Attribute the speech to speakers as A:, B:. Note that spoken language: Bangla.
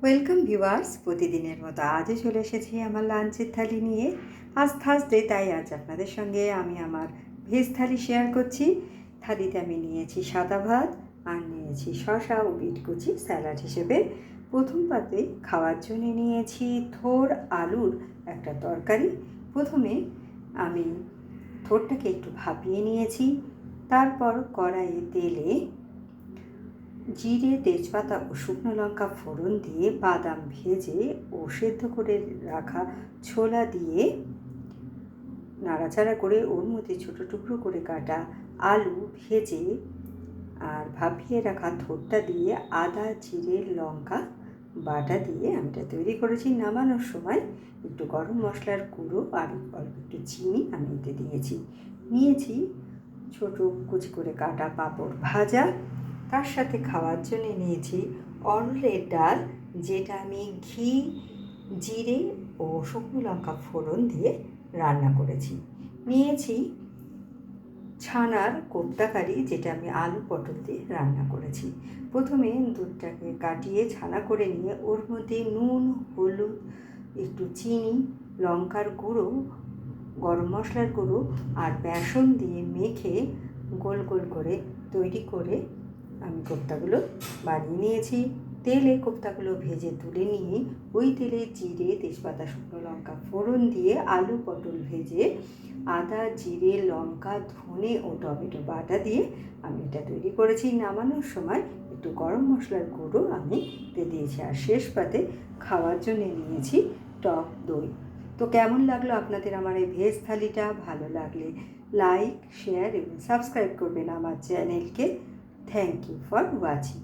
A: ওয়েলকাম ভিউয়ার্স, প্রতিদিনের মতো আজও চলে এসেছি আমার লাঞ্চের থালি নিয়ে। আজ থার্সডে, তাই আজ আপনাদের সঙ্গে আমি আমার ভেজ থালি শেয়ার করছি। থালিতে আমি নিয়েছি সাদা ভাত আর নিয়েছি শসা ও বিট কুচি স্যালাড হিসেবে। প্রথম পাতে খাওয়ার জন্য নিয়েছি থোড় আলুর একটা তরকারি। প্রথমে আমি থোড়টাকে একটু ভাপিয়ে নিয়েছি, তারপর কড়াইয়ে তেলে জিরে, তেজপাতা ও শুকনো লঙ্কা ফোড়ন দিয়ে বাদাম ভেজে ও সেদ্ধ করে রাখা ছোলা দিয়ে নাড়াচাড়া করে ওর মধ্যে ছোটো টুকরো করে কাটা আলু ভেজে আর ভাপিয়ে রাখা থোড়টা দিয়ে আদা, জিরে, লঙ্কা বাটা দিয়ে আমি এটা তৈরি করেছি। নামানোর সময় একটু গরম মশলার গুঁড়ো আর অল্প একটু চিনি আমি এতে নিয়েছি ছোটো কুচি করে কাটা পাঁপড় ভাজা। তার সাথে খাওয়ার জন্য নিয়েছি অরহরের ডাল, যেটা আমি ঘি, জিরে ও শুকনো লঙ্কা ফোড়ন দিয়ে রান্না করেছি। নিয়েছি ছানার কোপ্তা কারি, যেটা আমি আলু পটল দিয়ে রান্না করেছি। প্রথমে দুধটাকে কাটিয়ে ছানা করে নিয়ে ওর মধ্যে নুন, হলুদ, একটু চিনি, লঙ্কার গুঁড়ো, গরম মশলার গুঁড়ো আর বেসন দিয়ে মেখে গোল গোল করে তৈরি করে আমি কোপ্তাগুলো বানিয়ে নিয়েছি। তেলে কোপ্তাগুলো ভেজে তুলে নিয়ে ওই তেলে জিরে, তেজপাতা, শুকনো লঙ্কা ফোড়ন দিয়ে আলু পটল ভেজে আদা, জিরে, লঙ্কা, ধনে ও টমেটো বাটা দিয়ে আমি এটা তৈরি করেছি। নামানোর সময় একটু গরম মশলার গুঁড়ো আমি দিয়েছি। আর শেষ পাতে খাওয়ার জন্য নিয়েছি টক দই। তো কেমন লাগলো আপনাদের আমার এই ভেজ থালিটা? ভালো লাগলে লাইক, শেয়ার এবং সাবস্ক্রাইব করবেন আমার চ্যানেলকে। Thank you for watching.